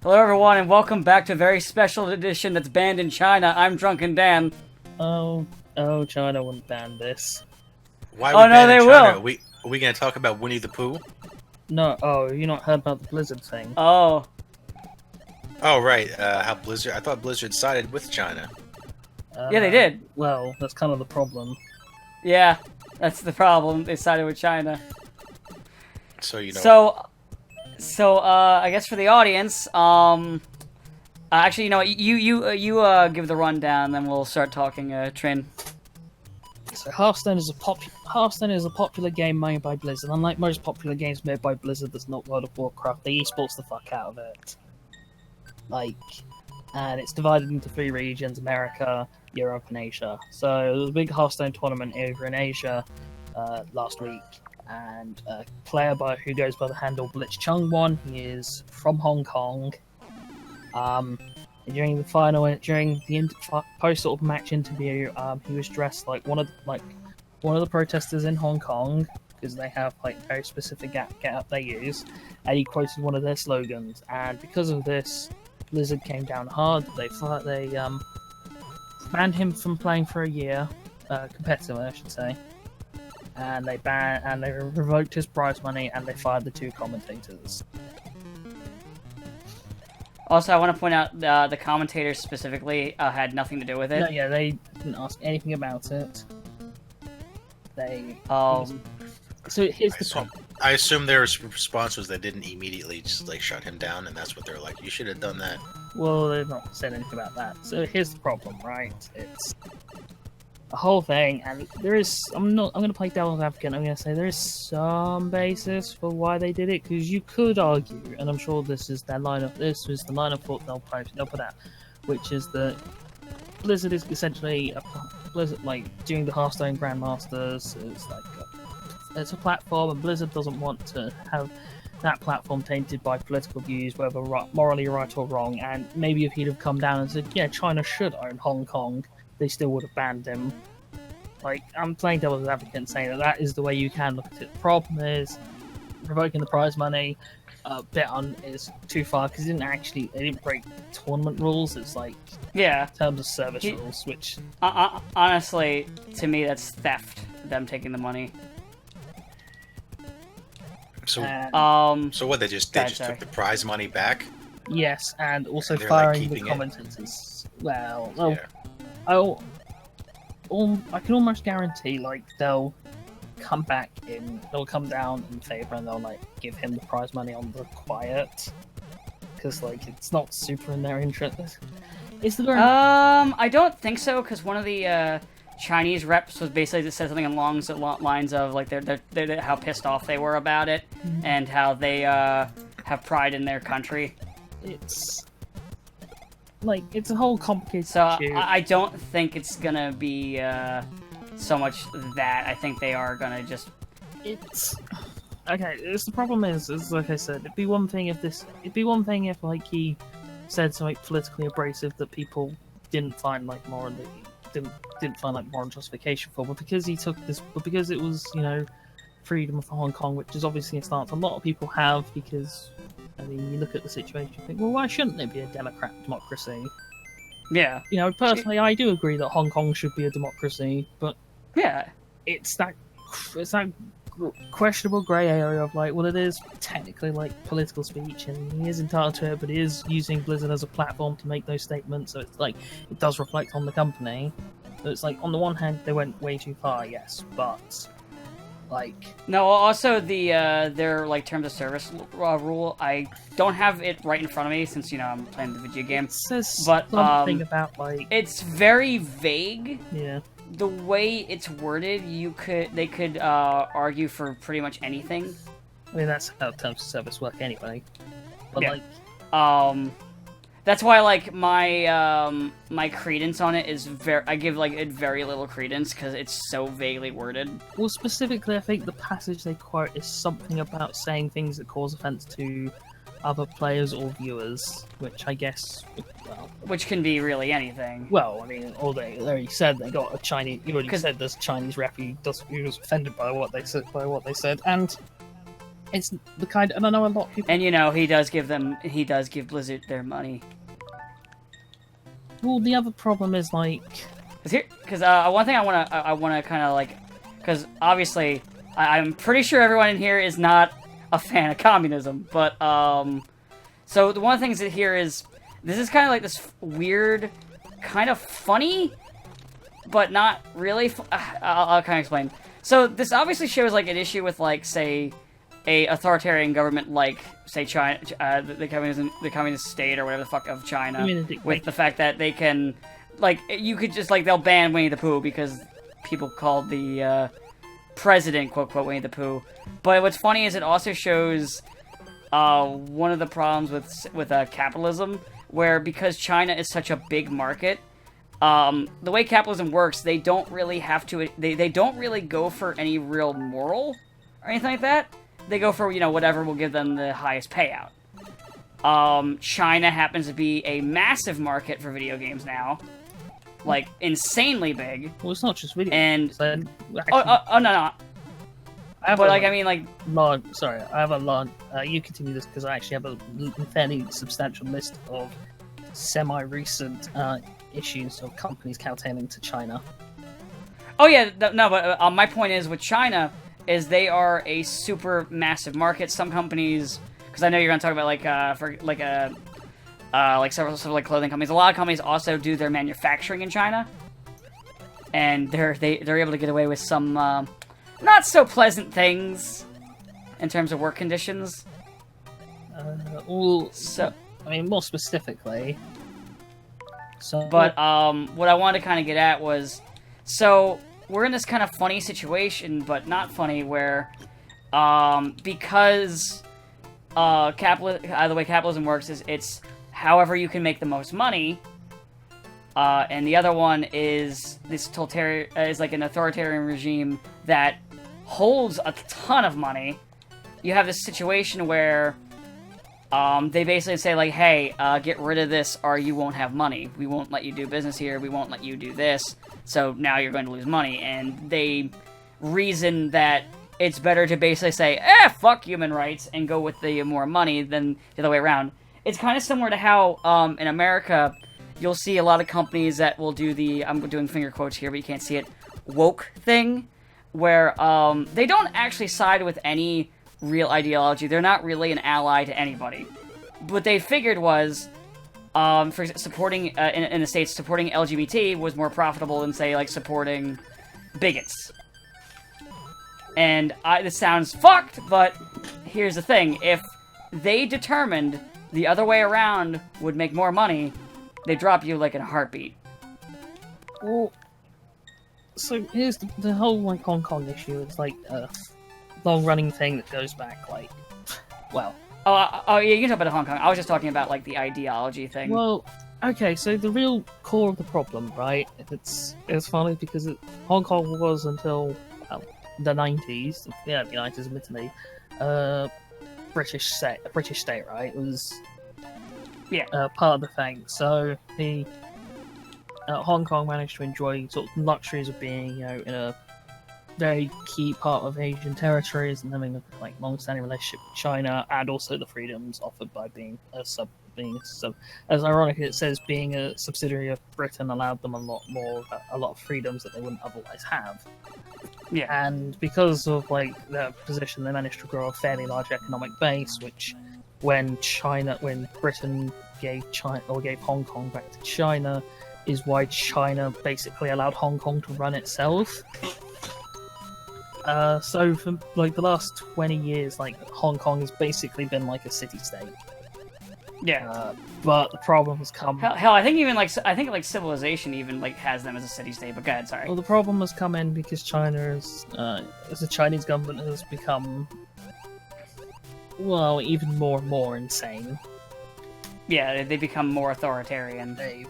Hello everyone and welcome back to a very special edition that's banned in China. I'm Drunken Dan. Oh, China wouldn't ban this. Why Oh, we no, ban they in China? will. Are we gonna talk about Winnie the Pooh? No, you not heard about the Blizzard thing? Oh, Oh right, how Blizzard? I thought Blizzard sided with China. yeah, they did. Well, that's kind of the problem. Yeah, that's the problem. They sided with China. So you know. So, I guess for the audience, actually, you know what, you give the rundown, then we'll start talking, Trin. So Hearthstone is a popular game made by Blizzard. Unlike most popular games made by Blizzard that's not World of Warcraft, they esports the fuck out of it. And it's divided into 3 regions: America, Europe, and Asia. So there was a big Hearthstone tournament over in Asia last week, and a player who goes by the handle Blitzchung won. He is from Hong Kong. During the post sort of match interview, he was dressed like one of the protesters in Hong Kong, because they have very specific get up they use, and he quoted one of their slogans. And because of this, Blizzard came down hard. They banned him from playing for a year, competitively, I should say. And they revoked his prize money, and they fired the 2 commentators. Also, I want to point out the commentators specifically had nothing to do with it. No, yeah, they didn't ask anything about it. So here's the problem. I assume their response was they didn't immediately just shut him down, and that's what they're like. You should have done that. Well, they've not said anything about that. So here's the problem, right? It's a whole thing, and I'm going to play devil's advocate. I'm going to say there is some basis for why they did it, because you could argue, and I'm sure this was the line of thought they'll put out, which is that Blizzard is essentially doing the Hearthstone Grandmasters. It's a platform, and Blizzard doesn't want to have that platform tainted by political views, whether morally right or wrong. And maybe if he'd have come down and said, yeah, China should own Hong Kong, they still would have banned him. I'm playing devil's advocate and saying that is the way you can look at it. The problem is, revoking the prize money is too far, because they didn't break tournament rules. It's terms of service rules, which... Honestly, to me, that's theft, them taking the money. So, so what? They just took the prize money back? Yes, and also They're, firing the keeping commentators. Well, Yeah. I can almost guarantee they'll come down in favor, and they'll give him the prize money on the quiet, because it's not super in their interest. I don't think so, because one of the Chinese reps was basically just said something along the lines of they're how pissed off they were about it, and how they have pride in their country. It's a whole complicated So issue. I don't think it's gonna be so much that. I think they are gonna just. It's okay. The problem is like I said, it'd be one thing if he said something politically abrasive that people didn't find moral justification for, but because it was freedom for Hong Kong, which is obviously a stance a lot of people have, because you look at the situation and think, well, why shouldn't it be a democracy? Yeah. Personally, I do agree that Hong Kong should be a democracy, but yeah, it's that questionable grey area of it is technically political speech, and he is entitled to it, but he is using Blizzard as a platform to make those statements, so it's it does reflect on the company. So it's on the one hand they went way too far, yes, but no. Also, their terms of service rule. I don't have it right in front of me since I'm playing the video game. it says But something about it's very vague. yeah. The way it's worded, they could argue for pretty much anything. I mean, that's how terms of service work anyway. But Yeah. That's why my credence on it is I give it very little credence, because it's so vaguely worded. well, specifically, I think the passage they quote is something about saying things that cause offense to other players or viewers, which I guess, Which can be really anything. well, I mean, they already said they got a Chinese. You already said there's a Chinese rep who was offended by what they said, and it's the kind, and I know a lot of people. And he does give Blizzard their money. Well, the other problem is like, Because one thing I wanna kind of like, because obviously I'm pretty sure everyone in here is not a fan of communism, but so the one of the things that here is this is kind of like this weird, kind of funny, but not really. I'll kind of explain. So this obviously shows like an issue with like say a authoritarian government like say China, the communist state or whatever the fuck of China, with the fact that they can like you could just like they'll ban Winnie the Pooh because people called the president quote quote Winnie the Pooh. But what's funny is it also shows one of the problems with capitalism, where because China is such a big market, the way capitalism works, they don't really have to. They don't really go for any real moral or anything like that. They go for whatever will give them the highest payout. China happens to be a massive market for video games now, like insanely big. Well, it's not just video. And games. no. But like I mean like sorry, I have a lot. You continue this because I actually have a fairly substantial list of semi-recent issues of companies countertailing to China. Oh yeah, no, but my point is with China is they are a super massive market. Some companies, because I know you're going to talk about like several like clothing companies. A lot of companies also do their manufacturing in China, and they're able to get away with some not so pleasant things in terms of work conditions. I mean, more specifically. But what I wanted to kind of get at was, so we're in this kind of funny situation, but not funny, where because the way capitalism works is it's however you can make the most money, and the other one is this is like an authoritarian regime that holds a ton of money. You have this situation where they basically say like, hey, get rid of this or you won't have money. We won't let you do business here. We won't let you do this. So now you're going to lose money. And they reason that it's better to basically say, fuck human rights and go with the more money than the other way around. It's kind of similar to how in America you'll see a lot of companies that will do I'm doing finger quotes here, but you can't see it, woke thing, where they don't actually side with any real ideology. They're not really an ally to anybody. What they figured was, for supporting in the States, supporting LGBT was more profitable than say like supporting bigots. And this sounds fucked, but here's the thing: if they determined the other way around would make more money, they drop you like in a heartbeat. Well, so here's the whole like Hong Kong issue. It's like a long-running thing that goes back like, well. Oh yeah, you can talk about Hong Kong. I was just talking about like the ideology thing. Well, okay, so the real core of the problem, right? It's funny because Hong Kong was until the 90s, the 90s admittedly, British state, right? It was part of the thing. So the Hong Kong managed to enjoy sort of luxuries of being, in a very key part of Asian territories and having a like long-standing relationship with China, and also the freedoms offered by being as ironic as it says, being a subsidiary of Britain allowed them a lot of freedoms that they wouldn't otherwise have. Yeah. And because of like their position, they managed to grow a fairly large economic base, which when Britain gave Hong Kong back to China, is why China basically allowed Hong Kong to run itself. So for like the last 20 years, like Hong Kong has basically been like a city-state. Yeah. But the problem has come. Hell, I think Civilization even like has them as a city-state. But go ahead, sorry. Well, the problem has come in because China's, as the Chinese government has become, well, even more and more insane. Yeah, they become more authoritarian. They've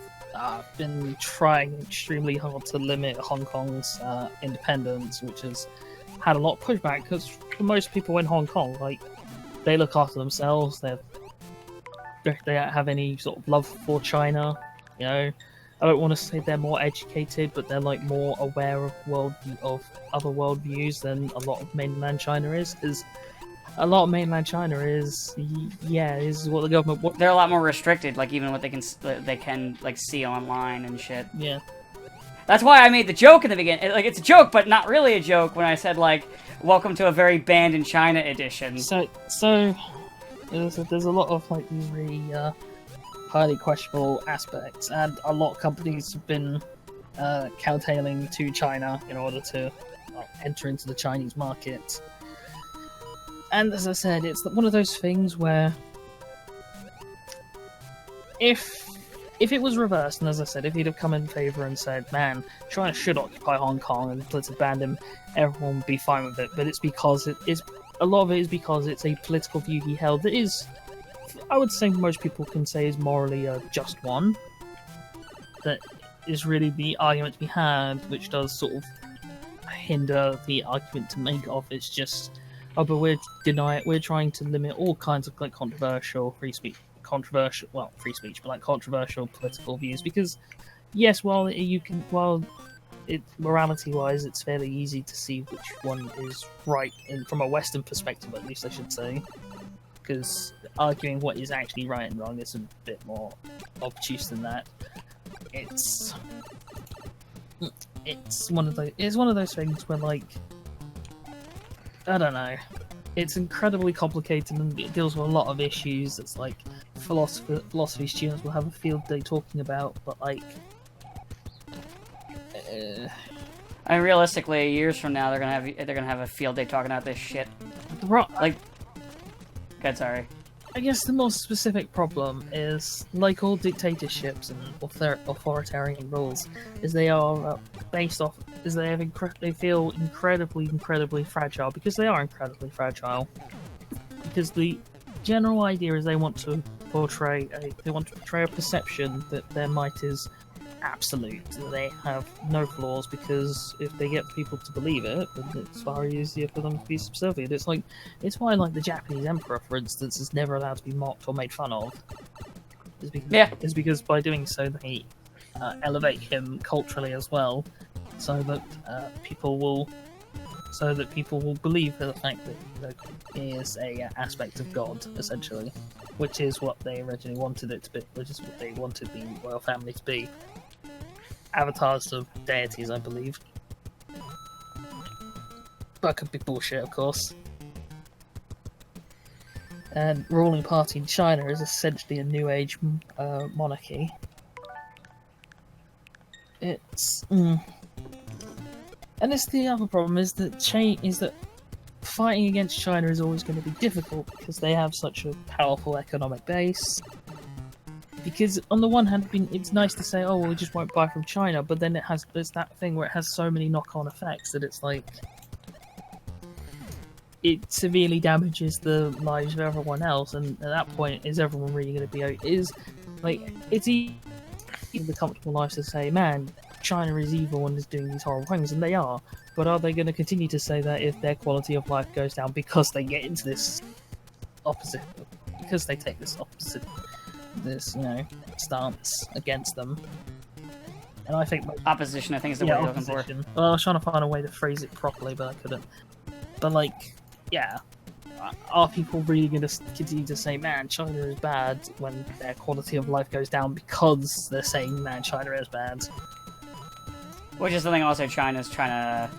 been trying extremely hard to limit Hong Kong's independence, which has had a lot of pushback, because for most people in Hong Kong, like, they look after themselves, they don't have any sort of love for China, I don't want to say they're more educated, but they're like more aware of other worldviews than a lot of mainland China is, because a lot of mainland China is what the government wants. They're a lot more restricted, like even what they can like see online and shit. Yeah. That's why I made the joke in the beginning. Like, it's a joke, but not really a joke when I said, like, welcome to a very banned in China edition. So there's a lot of like these really highly questionable aspects, and a lot of companies have been countertailing to China in order to enter into the Chinese market. And as I said, it's one of those things where if it was reversed, and as I said, if he'd have come in favour and said, man, China should occupy Hong Kong and let's ban him, everyone would be fine with it. But it's because a lot of it is because it's a political view he held that is, I would say most people can say is morally a just one. That is really the argument to be had, which does sort of hinder the argument to make of it's just, oh, but we're trying to limit all kinds of like controversial free speech, but like controversial political views, because yes, morality-wise, it's fairly easy to see which one is right from a Western perspective, at least I should say, because arguing what is actually right and wrong is a bit more obtuse than that. It's one of those things where, like, I don't know, it's incredibly complicated and it deals with a lot of issues. It's like philosophy students will have a field day talking about, but like, I mean, realistically, years from now, they're gonna have a field day talking about this shit. Like, God, sorry. I guess the most specific problem is, like all dictatorships and authoritarian rules, is they are based off, is they feel incredibly fragile, because they are incredibly fragile. Because the general idea is they want to portray a perception that their might is absolute, that they have no flaws, because if they get people to believe it, then it's far easier for them to be subservient. It's why like the Japanese emperor, for instance, is never allowed to be mocked or made fun of. It's because by doing so they elevate him culturally as well, so that people will believe the fact that he is a aspect of God, essentially, which is what they originally wanted it to be, which is what they wanted the royal family to be. Avatars of deities, I believe. That could be bullshit, of course. And ruling party in China is essentially a New Age monarchy. It's and it's the other problem is that fighting against China is always going to be difficult because they have such a powerful economic base. Because on the one hand, it's nice to say, oh, well, we just won't buy from China, but then there's that thing where it has so many knock-on effects that it's like, it severely damages the lives of everyone else, and at that point, is everyone really going to be, it's easy the comfortable life to say, man, China is evil and is doing these horrible things, and they are, but are they going to continue to say that if their quality of life goes down because they get into this opposite, because they take this opposite, stance against them? And I think opposition, I think, is the word you're looking for. Well, I was trying to find a way to phrase it properly, but I couldn't. But are people really going to continue to say, man, China is bad, when their quality of life goes down because they're saying, man, China is bad? Which is the thing also China's trying to,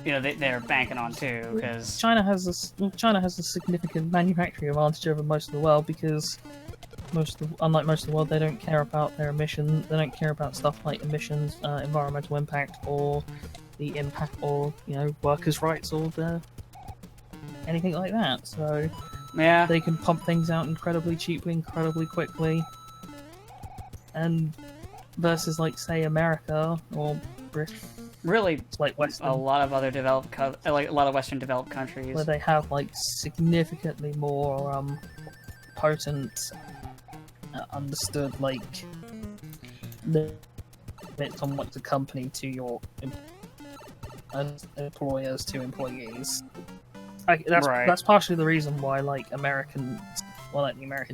they're banking on too, because China has a significant manufacturing advantage over most of the world, because unlike most of the world, they don't care about their emissions. They don't care about stuff like emissions, environmental impact, or the impact, or workers' rights, or anything like that. So yeah, they can pump things out incredibly cheaply, incredibly quickly, and versus like say America or Britain. Really, like Western, a lot of other Western developed countries, where they have like significantly more potent, understood limits on what the company to your employers to employees. That's partially the reason why the American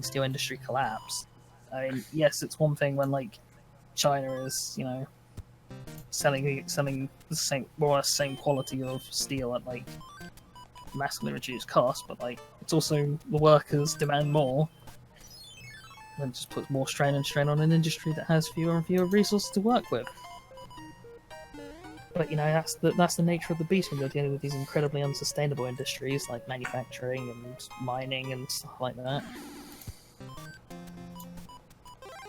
steel industry collapsed. I mean, yes, it's one thing when China is selling the same, more or less same quality of steel at massively reduce costs, but like it's also the workers demand more, and just puts more strain on an industry that has fewer and fewer resources to work with. But that's the nature of the beast when you're dealing with these incredibly unsustainable industries like manufacturing and mining and stuff like that.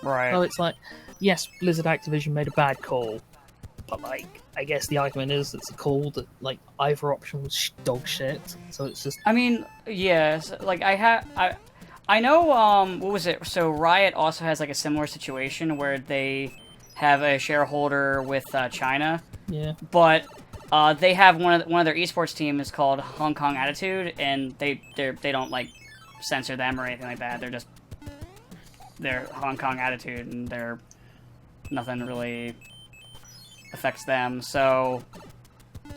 Right. So it's like, yes, Blizzard Activision made a bad call, but like I guess the argument is it's a call that like either option was dog shit. So it's just I mean, yes. Like I know. What was it? So Riot also has like a similar situation where they have a shareholder with China. yeah. But they have one of their esports team is called Hong Kong Attitude, and they don't like censor them or anything like that. They're Hong Kong Attitude, and nothing really affects them. So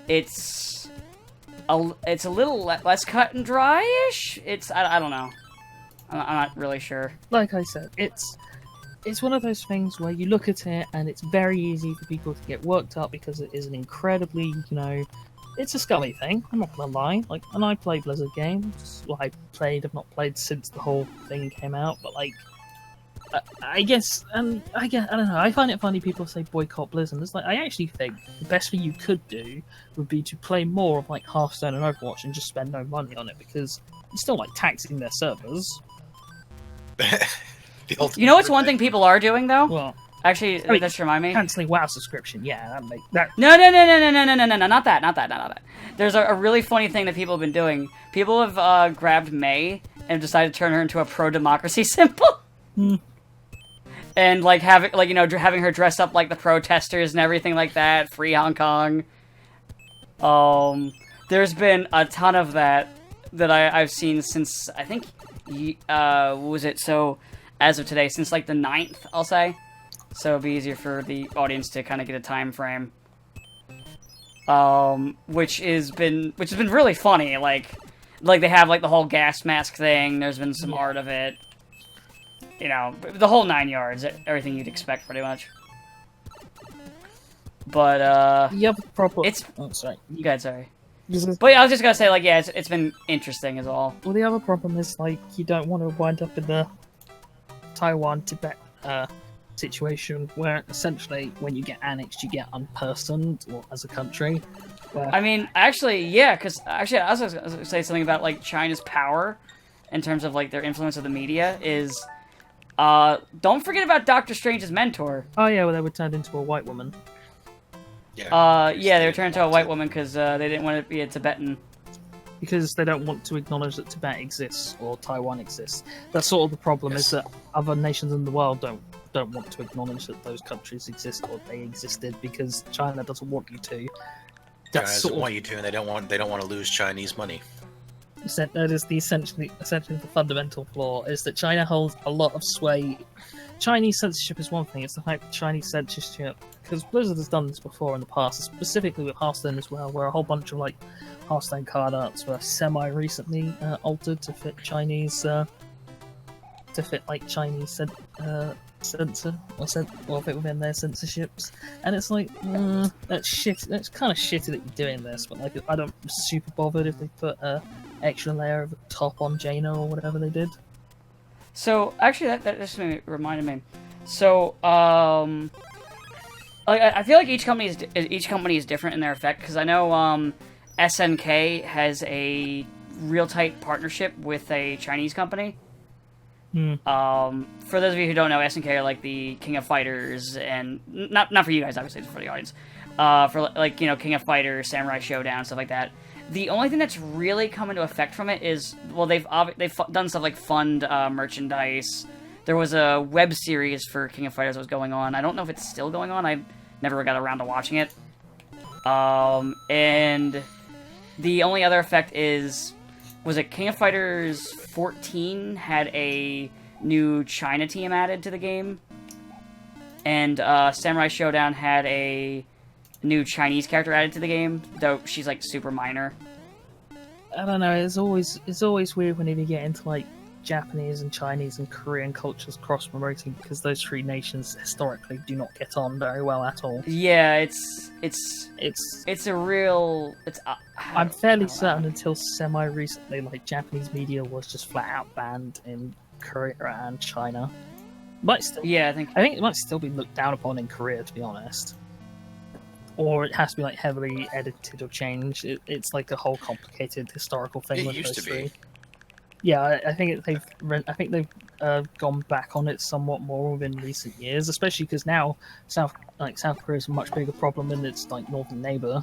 it's a little less cut and dry-ish. I don't know. I'm not really sure. Like I said, it's one of those things where you look at it and it's very easy for people to get worked up because it is an incredibly, it's a scummy thing. I'm not gonna lie. Like, and I play Blizzard games. Well, I've not played since the whole thing came out, but like, I guess, I don't know. I find it funny people say boycott Blizzard. It's like I actually think the best thing you could do would be to play more of like Hearthstone and Overwatch and just spend no money on it because it's still like taxing their servers. You know what's one thing people are doing though? Well, Actually, I mean, that should remind me. canceling WoW subscription. Yeah, that. No, not that. There's a really funny thing that people have been doing. People have grabbed May and decided to turn her into a pro-democracy symbol. And like having her dress up like the protesters and everything like that. Free Hong Kong. There's been a ton of that I've seen since I think what was it? So as of today, since like the 9th, I'll say. So it'll be easier for the audience to kind of get a time frame. Which has been really funny. Like they have like the whole gas mask thing. There's been some art of it. The whole 9 yards. Everything you'd expect, pretty much. But The other problem. Oh, sorry. You guys, sorry. But I was just gonna say, like, yeah, it's been interesting as all. Well, the other problem is like you don't want to wind up in the Taiwan-Tibet situation where essentially when you get annexed, you get unpersoned as a country. I mean, actually, yeah, because actually, I was gonna say something about like China's power in terms of like their influence of the media is. Don't forget about Doctor Strange's mentor. Oh yeah, well they were turned into a white woman. Yeah, they were turned into a white woman because they didn't want to be a Tibetan. Because they don't want to acknowledge that Tibet exists or Taiwan exists. That's sort of the problem, is that other nations in the world don't want to acknowledge that those countries exist or they existed because China doesn't want you to. China doesn't want you to, and they don't want to lose Chinese money. That is essentially the fundamental flaw, is that China holds a lot of sway. Chinese censorship is one thing, it's the fact that Chinese censorship, because Blizzard has done this before in the past, specifically with Hearthstone as well, where a whole bunch of like Hearthstone card arts were semi-recently altered to fit Chinese, censor, or fit within their censorships, and it's like, that's shit. That's kind of shitty that you're doing this, but like, I don't super bothered if they put a extra layer of top on Jaina or whatever they did. So actually, that just reminded me. So I feel like each company is different in their effect, because I know SNK has a real tight partnership with a Chinese company. For those of you who don't know, SNK are like the King of Fighters, and not for you guys, obviously, it's for the audience. For like King of Fighters, Samurai Showdown, stuff like that. The only thing that's really come into effect from it is, well, they've done stuff like fund merchandise. There was a web series for King of Fighters that was going on. I don't know if it's still going on. I never got around to watching it. And the only other effect was it King of Fighters 14 had a new China team added to the game, and Samurai Showdown had a new Chinese character added to the game, though she's like super minor. I don't know. It's always weird whenever you get into like Japanese and Chinese and Korean cultures cross-promoting because those three nations historically do not get on very well at all. Yeah, it's a real. I'm fairly certain until semi-recently, like Japanese media was just flat out banned in Korea and China. Might still, Yeah, I think it might still be looked down upon in Korea, to be honest. Or it has to be like heavily edited or changed. It's like a whole complicated historical thing. It with used those to be. three. Yeah, I think they've gone back on it somewhat more within recent years, especially because now South Korea is a much bigger problem than its like northern neighbor.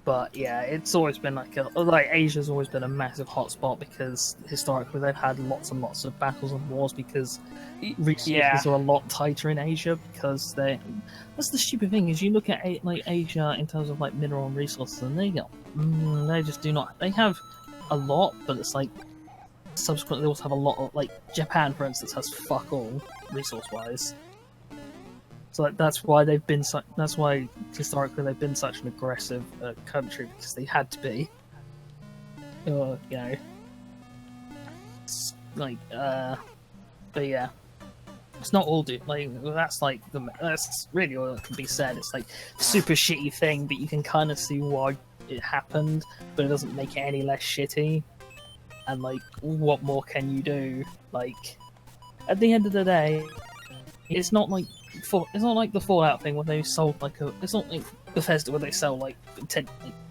But yeah, it's always been like Asia's always been a massive hotspot because historically they've had lots and lots of battles and wars because resources are a lot tighter in Asia because that's the stupid thing is you look at like Asia in terms of like mineral and resources and they just do not, they have a lot, but it's like subsequently they also have a lot of, like Japan for instance has fuck all resource wise. So that's why they've been that's why historically they've been such an aggressive country because they had to be. You know, it's like but yeah, it's not all that's really all that can be said. It's like a super shitty thing, but you can kind of see why it happened, but it doesn't make it any less shitty. And like, what more can you do? Like, at the end of the day, it's not like the Fallout thing where they sold it's not like Bethesda where they sell like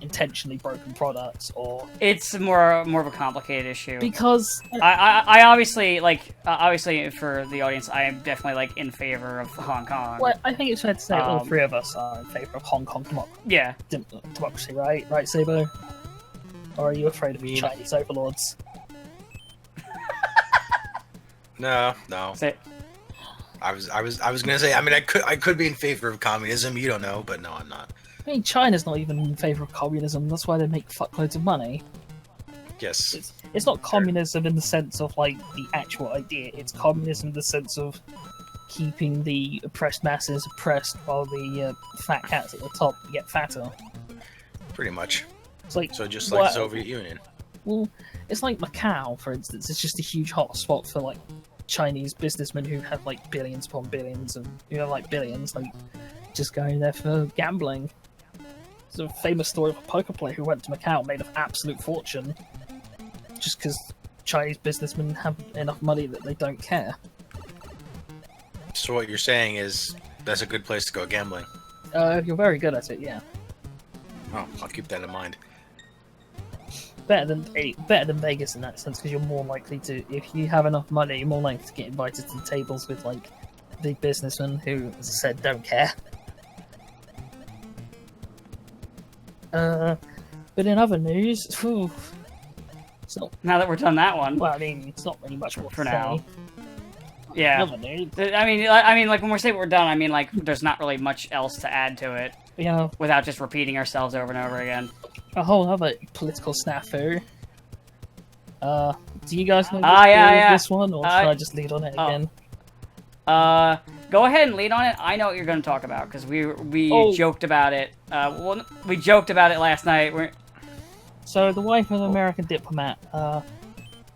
intentionally broken products, or it's more of a complicated issue. Because I obviously obviously for the audience, I am definitely like in favor of Hong Kong. well, I think it's fair to say all three of us are in favor of Hong Kong democracy, right, Sabo? Or are you afraid of Chinese overlords? No. I was gonna say. I mean, I could be in favor of communism. You don't know, but no, I'm not. I mean, China's not even in favor of communism. That's why they make fuckloads of money. Yes. It's not communism in the sense of like the actual idea. It's communism in the sense of keeping the oppressed masses oppressed while the fat cats at the top get fatter. Pretty much. It's like So just like the Soviet Union. Well, it's like Macau, for instance. It's just a huge hotspot for like Chinese businessmen who have like billions upon billions, and who have like billions, like just going there for gambling. There's a famous story of a poker player who went to Macau, made an absolute fortune, just because Chinese businessmen have enough money that they don't care. So what you're saying is that's a good place to go gambling. You're very good at it, yeah. Oh, I'll keep that in mind. Better than Vegas in that sense, because you're more likely to, if you have enough money, you're more likely to get invited to the tables with like big businessmen who, as I said, don't care. But in other news, it's not. Now that we're done that one, Well, I mean, it's not really much more for to now. say. Yeah. Other news, I mean, like when we're saying we're done, I mean like there's not really much else to add to it you know, without just repeating ourselves over and over again. a whole other political snafu. Do you guys know this one, or should I just lead on it again? Go ahead and lead on it. I know what you're going to talk about because we joked about it. We joked about it last night. So the wife of an American diplomat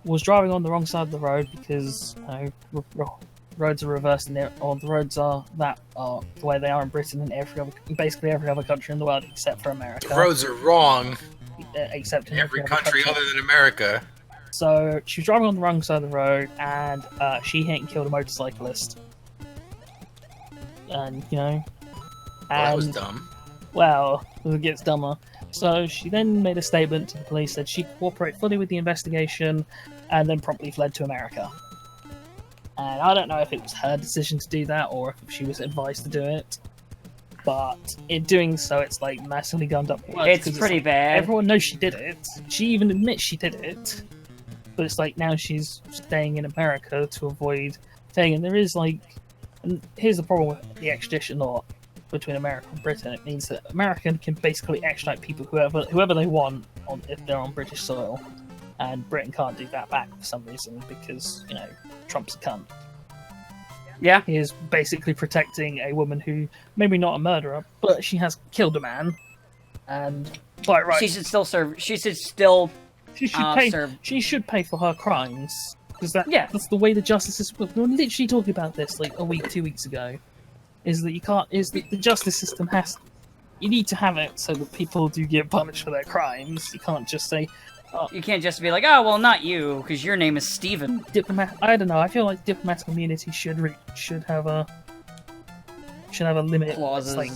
was driving on the wrong side of the road because roads are reversed in there, or the roads are the way they are in Britain and basically every other country in the world except for America. The roads are wrong Except in every country other than America. So she was driving on the wrong side of the road, and she hit and killed a motorcyclist. And Well, that was dumb. Well, it gets dumber. So she then made a statement to the police that she'd cooperate fully with the investigation, and then promptly fled to America. And I don't know if it was her decision to do that, or if she was advised to do it. But in doing so, it's like massively gummed up. It's pretty bad. Everyone knows she did it. She even admits she did it. But it's like now she's staying in America to avoid thing. And there is like, and here's the problem with the extradition law between America and Britain. It means that America can basically extradite people whoever they want if they're on British soil, and Britain can't do that back for some reason because Trump's a cunt. Yeah. He is basically protecting a woman who, maybe not a murderer, but she has killed a man, and by right She should still She should pay. She should pay for her crimes because that's the way the justice system works. We were literally talking about this like a week, 2 weeks ago. Is that you can't? Is that the justice system has? You need to have it so that people do get punished for their crimes. You can't just say. You can't just be like, oh well, not you, because your name is Steven. I don't know. I feel like diplomatic immunity should have a limit. Clauses. Like,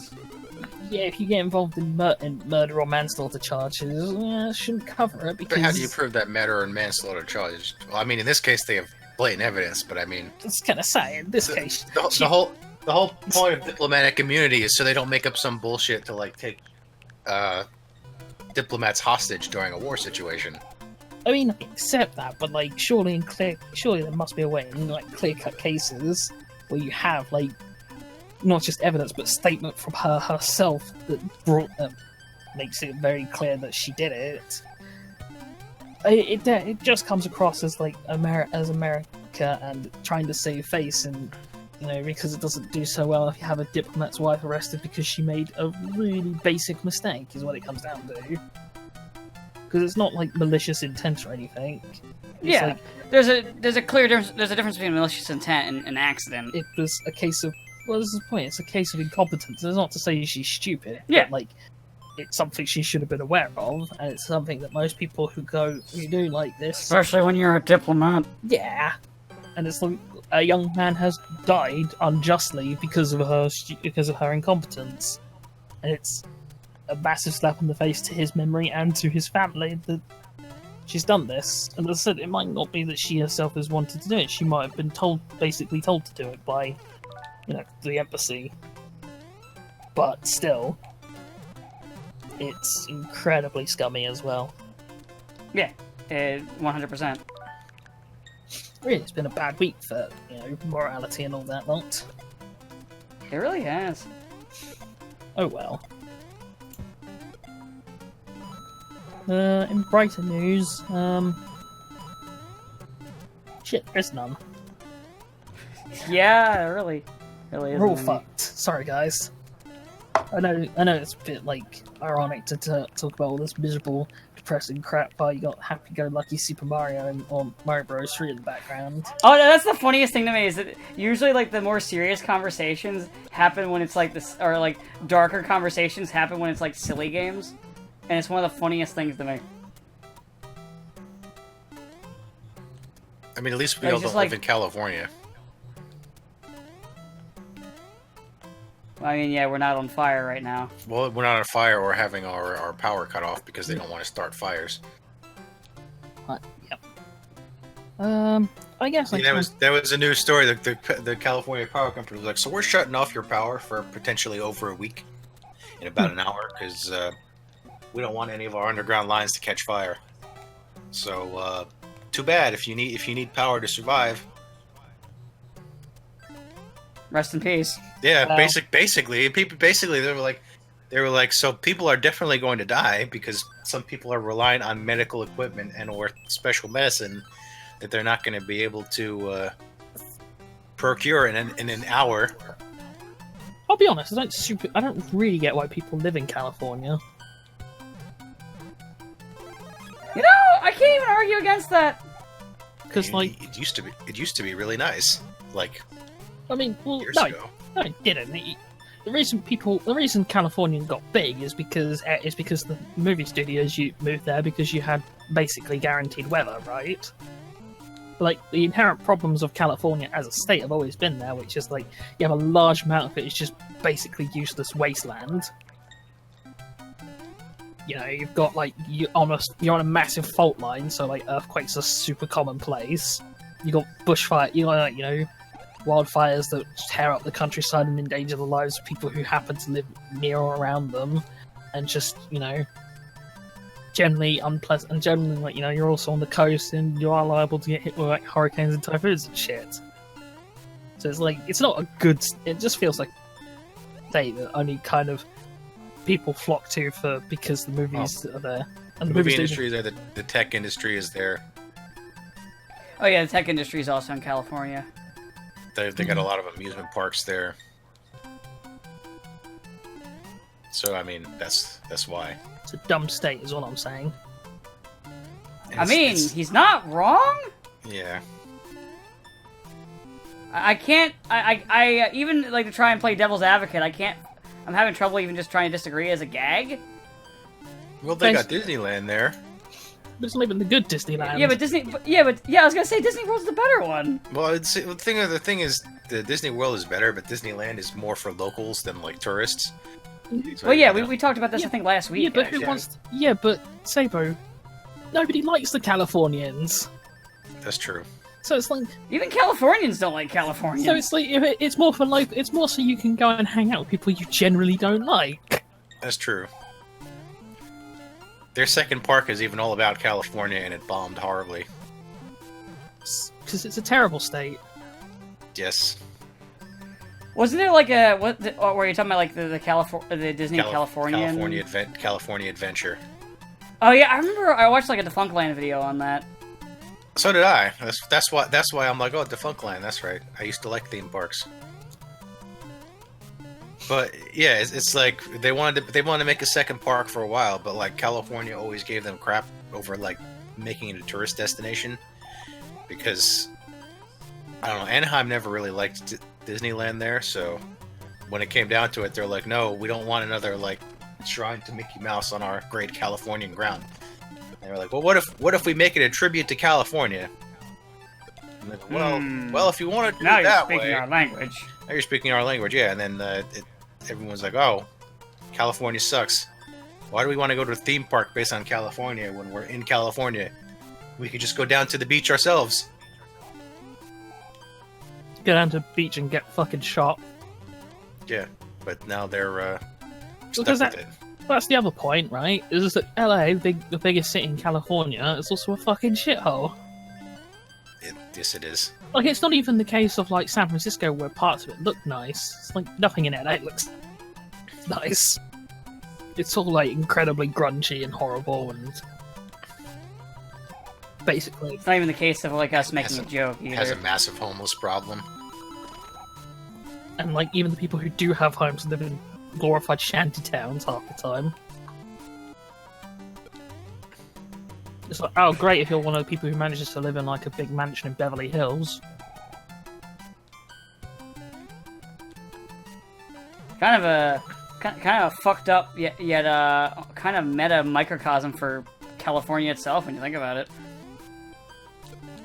yeah, if you get involved in murder or manslaughter charges, it shouldn't cover it. Because but how do you prove that murder and manslaughter charges? Well, I mean, in this case, they have blatant evidence, but I mean, it's kind of say in this case, the whole point of diplomatic immunity is so they don't make up some bullshit to like take diplomats hostage during a war situation. I mean, I accept that, but like, surely there must be a way in like clear-cut cases where you have like not just evidence but statement from her herself that makes it very clear that she did it. It just comes across as like America and trying to save face, and you know, because it doesn't do so well if you have a diplomat's wife arrested because she made a really basic mistake, is what it comes down to. Because it's not like malicious intent or anything. Like, there's a clear difference. There's a difference between malicious intent and an accident. It was a case of, well, this is the point. It's a case of incompetence. It's not to say she's stupid. Yeah. But, like, it's something she should have been aware of, and it's something that most people who do like this, especially when you're a diplomat. Yeah. And it's like a young man has died unjustly because of her incompetence, and it's a massive slap in the face to his memory and to his family that she's done this. And as I said, it might not be that she herself has wanted to do it. She might have been basically told to do it by, you know, the embassy. But still, it's incredibly scummy as well. Yeah, 100%. Really, it's been a bad week for, you know, morality and all that lot. It really has. Oh well. In brighter news, shit, there's none. Yeah, really is. We're all fucked. Sorry, guys. I know it's a bit like ironic to talk about all this miserable, depressing crap while you got happy-go-lucky Super Mario or Mario Bros. 3 in the background. Oh, that's the funniest thing to me, is that usually like the more serious conversations happen when it's like this, or like darker conversations happen when it's like silly games, and it's one of the funniest things to me. I mean, at least we all don't live in California. I mean, yeah, we're not on fire right now. Well, we're not on fire or having our power cut off because they don't want to start fires. Yep. I guess there was a news story that the California Power Company was like, so we're shutting off your power for potentially over a week, in about an hour, because we don't want any of our underground lines to catch fire. So too bad if you need power to survive. Rest in peace. Yeah, basically, people they were like, so people are definitely going to die because some people are relying on medical equipment and or special medicine that they're not going to be able to procure in an hour. I'll be honest, I don't really get why people live in California. You know, I can't even argue against that. Because like it used to be really nice. Like, I mean, well, years no, ago. No, it didn't. The reason California got big is because the movie studios you moved there because you had basically guaranteed weather, right? Like, the inherent problems of California as a state have always been there, which is like you have a large amount of it is just basically useless wasteland. You know, you've got like you're on a massive fault line, so like earthquakes are super commonplace. You got bushfire, you got like, you know, wildfires that tear up the countryside and endanger the lives of people who happen to live near or around them, and just, you know, generally unpleasant. And generally, like, you know, you're also on the coast and you are liable to get hit with like hurricanes and typhoons and shit. So it's like, it's not a good. It just feels like a state that only kind of people flock to because the movies are there. And the movie industry is there. The tech industry is there. Oh yeah, the tech industry is also in California. They got a lot of amusement parks there. So I mean, that's why. It's a dumb state, is all I'm saying. I mean, he's not wrong. Yeah. I can't. I even like to try and play devil's advocate. I can't. I'm having trouble even just trying to disagree as a gag. Well, they got Disneyland there. But it's not even the good Disneyland. Yeah, but Disney. I was gonna say Disney World's the better one. Well, the thing is, the Disney World is better, but Disneyland is more for locals than like tourists. So, Well, yeah, you know. we talked about this I think last week. Yeah, but actually. who wants? Yeah, but Sabo, nobody likes the Californians. That's true. So it's like, Even Californians don't like Californians. so it's like it's more for like it's more so you can go and hang out with people you generally don't like. That's true. Their second park is even all about California, and it bombed horribly. Because it's a terrible state. Yes. Wasn't there like a were you talking about like the Disney Californian? California Adventure. Oh yeah, I remember I watched like a Defunctland video on that. So did I. That's why I'm like, oh, Defunctland. That's right. I used to like theme parks. But yeah, it's like they wanted to make a second park for a while, but like California always gave them crap over like making it a tourist destination because I don't know, Anaheim never really liked Disneyland there, so when it came down to it, they're like, no, we don't want another like shrine to Mickey Mouse on our great Californian ground. And they were like, well, what if we make it a tribute to California? And they go, well, if you want to do Now it you're that speaking way, our language. now you're speaking our language, yeah. And then everyone's like, oh, California sucks. Why do we want to go to a theme park based on California when we're in California? We could just go down to the beach ourselves. Go down to the beach and get fucking shot. Yeah, but now they're stuck Because with it. that's the other point, right? Is just that LA, the biggest city in California, is also a fucking shithole. Yes, it is. Like, it's not even the case of, like, San Francisco where parts of it look nice. It's like, nothing in LA looks nice. It's all, like, incredibly grungy and horrible and... Basically. It's not even the case of like us making a joke It has a either. massive homeless problem. And, like, even the people who do have homes live in glorified shanty towns half the time. It's like, oh, great if you're one of the people who manages to live in, like, a big mansion in Beverly Hills. Kind of fucked up yet kind of meta microcosm for California itself when you think about it.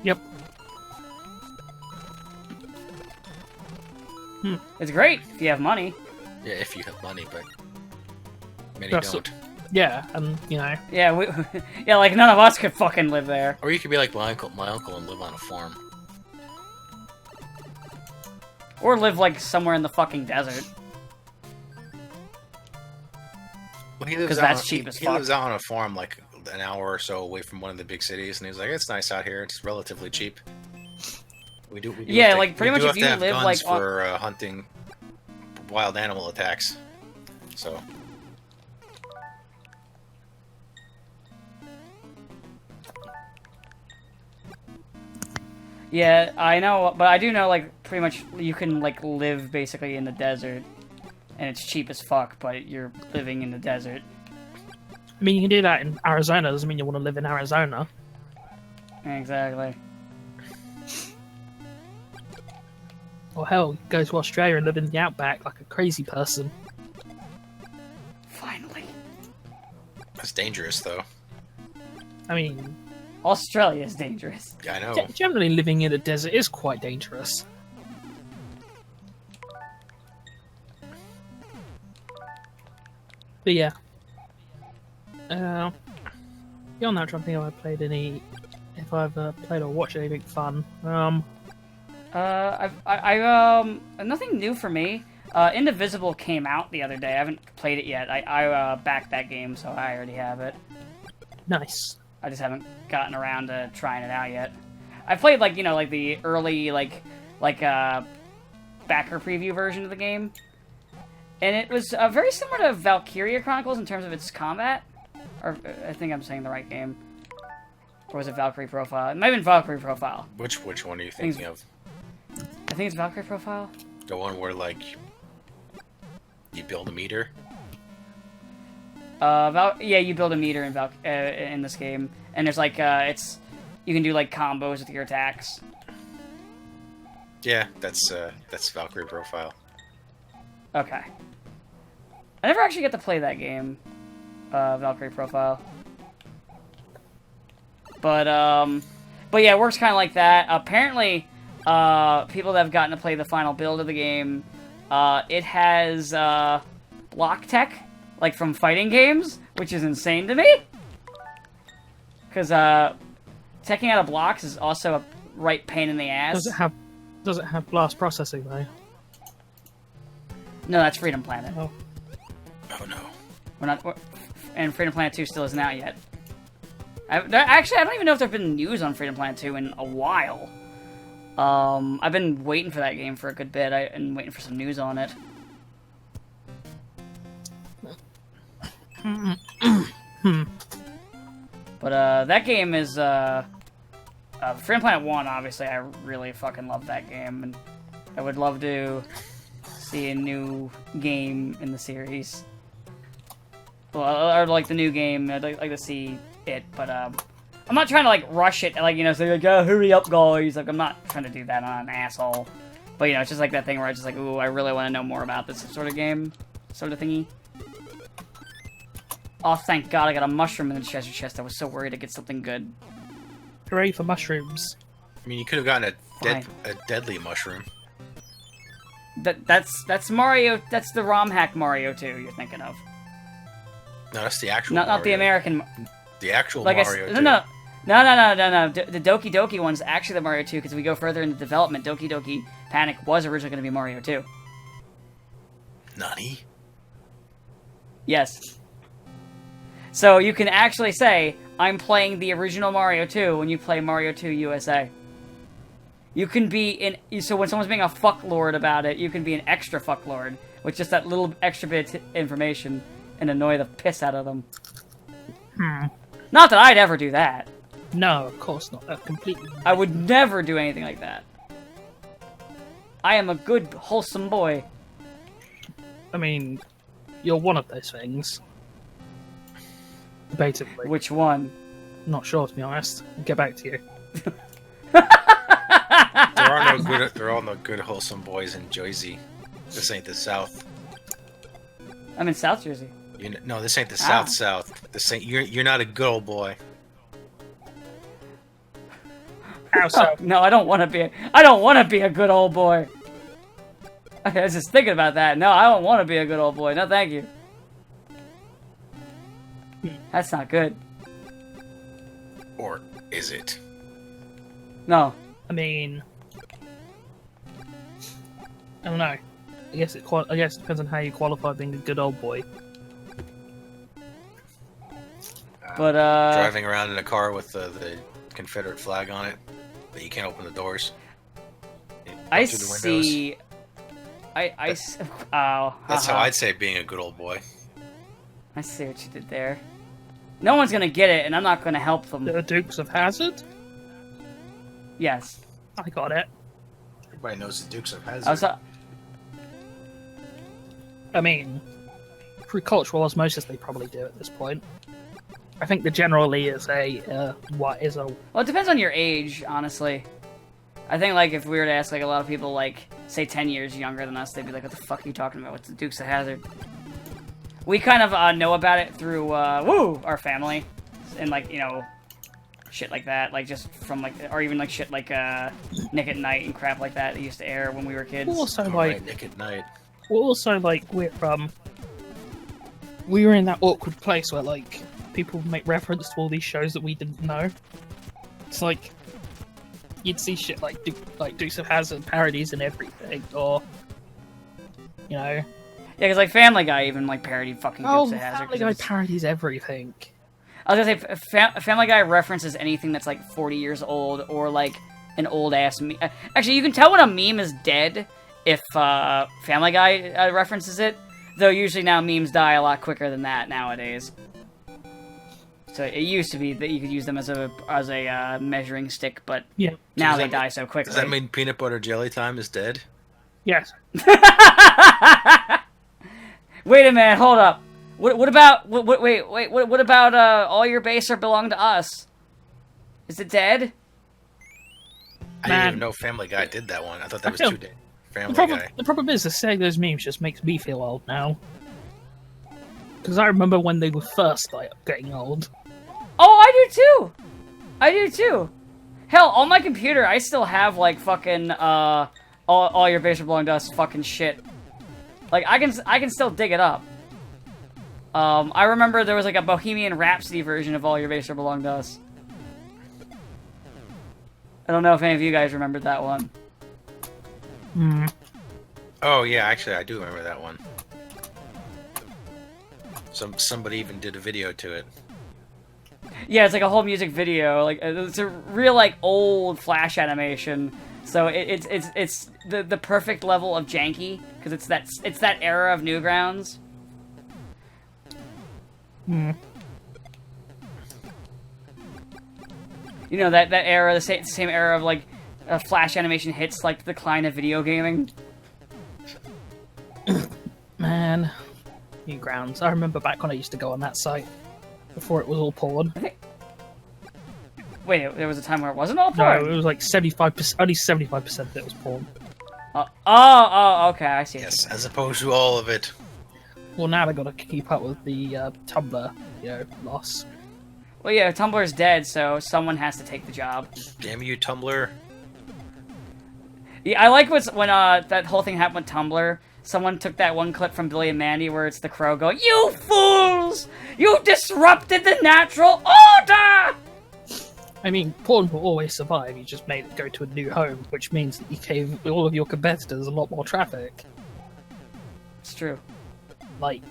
Yep. It's great if you have money. Yeah, if you have money, but many That's don't. Yeah, and, you know... Yeah, yeah, like none of us could fucking live there. Or you could be like my uncle and live on a farm. Or live like somewhere in the fucking desert. Well, he lives 'Cause out that's on- cheap as He fuck. lives out on a farm like an hour or so away from one of the big cities, and he's like, it's nice out here. It's relatively cheap. We do Yeah, have to- like, pretty we do much have if to you have live, guns like, on- for hunting wild animal attacks. So Yeah, I know, but I do know like pretty much you can like live basically in the desert, and it's cheap as fuck, but you're living in the desert. I mean, you can do that in Arizona, doesn't mean you want to live in Arizona. Exactly. Or hell, go to Australia and live in the outback like a crazy person. Finally. that's dangerous, though. I mean, Australia is dangerous. Yeah, I know. generally living in the desert is quite dangerous. But yeah. Beyond that, I'm trying to think if I played any... If I've played or watched anything fun. Nothing new for me. Indivisible came out the other day. I haven't played it yet. I backed that game, so I already have it. Nice. I just haven't gotten around to trying it out yet. I played like the early backer preview version of the game, and it was very similar to Valkyria Chronicles in terms of its combat. Or I think I'm saying the right game. Or was it Valkyrie Profile? It might have been Valkyrie Profile. Which one are you thinking of? I think it's Valkyrie Profile. The one where like you build a meter? Yeah, you build a meter in this game, and there's like you can do like combos with your attacks. Yeah, that's Valkyrie Profile. Okay. I never actually get to play that game, Valkyrie Profile. But yeah, it works kind of like that. Apparently, people that have gotten to play the final build of the game, it has block tech, like from fighting games, which is insane to me. Because teching out of blocks is also a right pain in the ass. Does it have blast processing though? No, that's Freedom Planet. Oh. Oh no. And Freedom Planet 2 still isn't out yet. Actually, I don't even know if there's been news on Freedom Planet 2 in a while. I've been waiting for that game for a good bit, and waiting for some news on it. But that game is Freedom Planet 1. Obviously, I really fucking love that game, and I would love to see a new game in the series. Well, or like the new game, I'd like to see it, but I'm not trying to like rush it, like, you know, say like, oh, hurry up, guys. Like, I'm not trying to do that. I'm not an asshole. But, you know, it's just like that thing where I'm just like, ooh, I really want to know more about this sort of game, sort of thingy. Oh, thank God, I got a mushroom in the treasure chest. I was so worried to get something good. Hooray for mushrooms. I mean, you could have gotten a deadly mushroom. That's Mario. That's the ROM hack Mario 2 you're thinking of. No, that's the actual Not Mario. the American. The actual Like Mario 2. No. The Doki Doki one's actually the Mario 2, because we go further into development. Doki Doki Panic was originally going to be Mario 2. Nani? Yes. So you can actually say, I'm playing the original Mario 2 when you play Mario 2 USA. You can be so when someone's being a fucklord about it, you can be an extra fucklord with just that little extra bit of information and annoy the piss out of them. Not that I'd ever do that. No, of course not. That's completely. I would never do anything like that. I am a good, wholesome boy. I mean, you're one of those things. Debatably. Which one? Not sure, to be honest. I'll get back to you. There are no good wholesome boys in Jersey. This ain't the South. I'm in South Jersey. No, this ain't the South. This ain't you're not a good old boy. How so? No, I don't want to be. I don't want to be a good old boy. I was just thinking about that. No, I don't want to be a good old boy. No, thank you. That's not good. Or is it? No. I mean, I don't know. I guess it depends on how you qualify being a good old boy. But driving around in a car with the Confederate flag on it, but you can't open the doors. I through the see. Oh. That's how I'd say being a good old boy. I see what you did there. No one's gonna get it, and I'm not gonna help them. The Dukes of Hazzard? Yes. I got it. Everybody knows the Dukes of Hazzard. I mean, through cultural osmosis, they probably do at this point. I think the generally is Well, it depends on your age, honestly. I think, like, if we were to ask, like, a lot of people, like, say 10 years younger than us, they'd be like, what the fuck are you talking about? What's the Dukes of Hazzard? We kind of know about it through, our family. And, like, you know, shit like that. Like, just from, like, or even, like, shit like, Nick at Night and crap like that used to air when we were kids. Also, Right, Nick at Night. We were in that awkward place where, like, people make reference to all these shows that we didn't know. It's like, you'd see shit like Dukes of Hazzard parodies and everything, or, you know. Yeah, because, like, Family Guy even, like, parodied fucking Dukes of Hazzard. Family Guy parodies everything. I was gonna say, Family Guy references anything that's, like, 40 years old, or, like, an old-ass meme. Actually, you can tell when a meme is dead if, Family Guy references it, though usually now memes die a lot quicker than that nowadays. So it used to be that you could use them as a measuring stick, but Yeah. now they die so quickly. Does that mean Peanut Butter Jelly Time is dead? Yes. Wait a minute, hold up. What about wait what about all your base are belong to us? Is it dead? I didn't even know Family Guy did that one. I thought that was too dead. Family Guy. The problem is, saying those memes just makes me feel old now. Because I remember when they were first like getting old. Oh, I do too. I do too. Hell, on my computer, I still have like fucking all your base are belong to us fucking shit. Like I can still dig it up. I remember there was like a Bohemian Rhapsody version of All Your Base Are Belong to Us. I don't know if any of you guys remembered that one. Hmm. Oh yeah, actually I do remember that one. Somebody even did a video to it. Yeah, it's like a whole music video. Like it's a real like old Flash animation. So it's the perfect level of janky because it's that era of Newgrounds. Hmm. You know that era, the same era of like Flash animation hits like the decline of video gaming. Man, Newgrounds. I remember back when I used to go on that site before it was all porn. Wait, there was a time where it wasn't all No, porn? it was like 75%. Only 75% of it was porn. Oh, okay, I see. Yes, as opposed to all of it. Well, now they got to keep up with the Tumblr, loss. Well, yeah, Tumblr's dead, so someone has to take the job. Damn you, Tumblr. Yeah, I like when that whole thing happened with Tumblr. Someone took that one clip from Billy and Mandy where it's the crow going, "You fools! You disrupted the natural order!" I mean, porn will always survive. You just made it go to a new home, which means that you gave all of your competitors a lot more traffic. It's true. Like,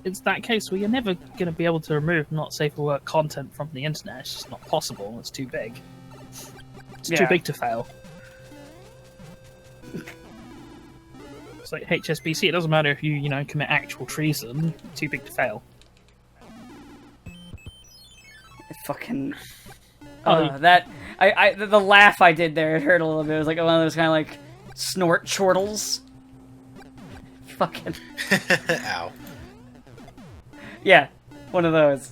it's that case where you're never going to be able to remove not safe for work content from the internet. It's just not possible. It's too big. It's too big to fail. It's like HSBC. It doesn't matter if you commit actual treason. Too big to fail. It fucking... the laugh I did there, it hurt a little bit. It was like one of those kind of like snort chortles. Fucking... Ow. Yeah, one of those.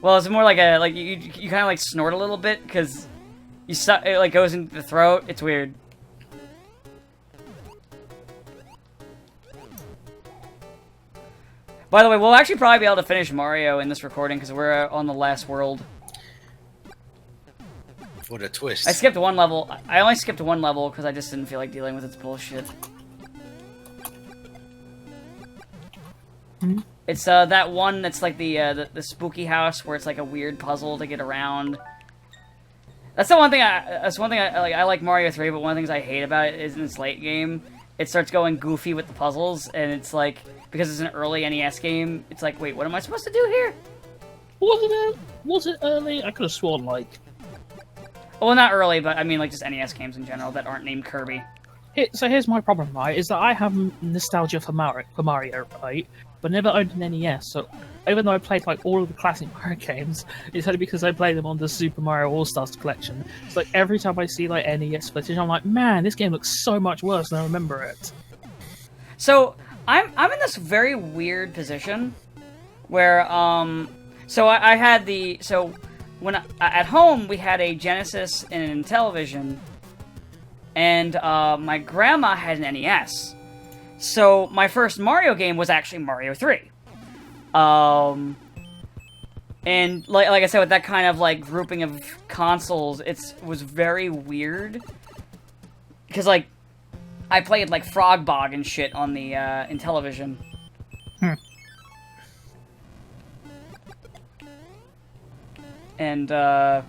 Well, it's more like you kind of like snort a little bit because it like goes into the throat. It's weird. By the way, we'll actually probably be able to finish Mario in this recording because we're on the last world. What a twist. I skipped one level. I only skipped one level because I just didn't feel like dealing with its bullshit. Hmm? It's that one that's like the spooky house where it's like a weird puzzle to get around. That's one thing I like Mario 3, but one of the things I hate about it is in this late game, it starts going goofy with the puzzles, and it's like, because it's an early NES game, it's like, wait, what am I supposed to do here? Was it early? I could have sworn, like... Well, not early, but I mean, like, just NES games in general that aren't named Kirby. So here's my problem, right, is that I have nostalgia for Mario, right, but never owned an NES, so even though I played, like, all of the classic Mario games, it's only because I played them on the Super Mario All-Stars collection. It's like, every time I see, like, NES footage, I'm like, man, this game looks so much worse than I remember it. So, I'm in this very weird position, where, so I had when at home, we had a Genesis and a Intellivision, and my grandma had an NES. So my first Mario game was actually Mario 3. And like I said, with that kind of like grouping of consoles, it was very weird. Because like, I played like Frog Bog and shit on the Intellivision. And there's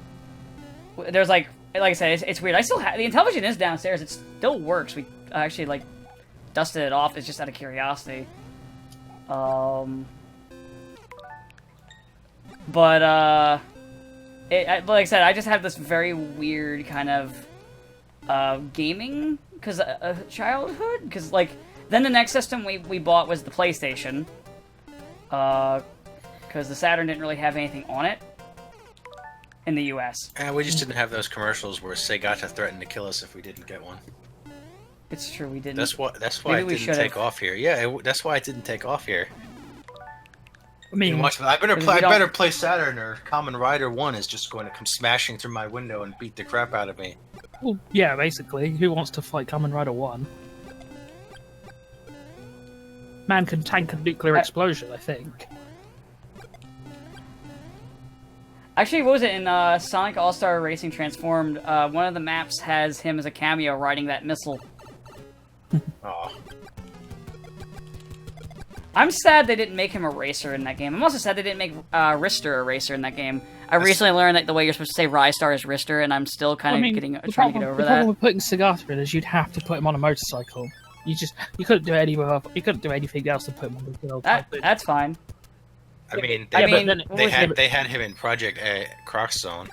like I said, it's weird. I still have the Intellivision is downstairs. It still works. We actually like dusted it off. It's just out of curiosity. But like I said, I just have this very weird kind of gaming childhood. Because like then the next system we bought was the PlayStation. Because the Saturn didn't really have anything on it. In the U.S. And we just didn't have those commercials where Segata threatened to kill us if we didn't get one. It's true, we didn't. That's why Maybe it we didn't take should've. off here. Yeah, that's why it didn't take off here. I mean, I better Because play. we I don't- better play Saturn, or Common Rider 1 is just going to come smashing through my window and beat the crap out of me. well, yeah, basically, who wants to fight Kamen Rider 1? Man can tank a nuclear explosion, I think. Actually, what was it in Sonic All-Star Racing Transformed? One of the maps has him as a cameo riding that missile. Oh, I'm sad they didn't make him a racer in that game. I'm also sad they didn't make Rister a racer in that game. I recently learned that the way you're supposed to say Rystar is Rister, and I'm still kind of trying to get over the that. problem with putting Sagata in is you'd have to put him on a motorcycle. You couldn't do anything else to put him on the field. That's fine. I mean, I they, mean, then- what was it? they had him in Project Croc Zone.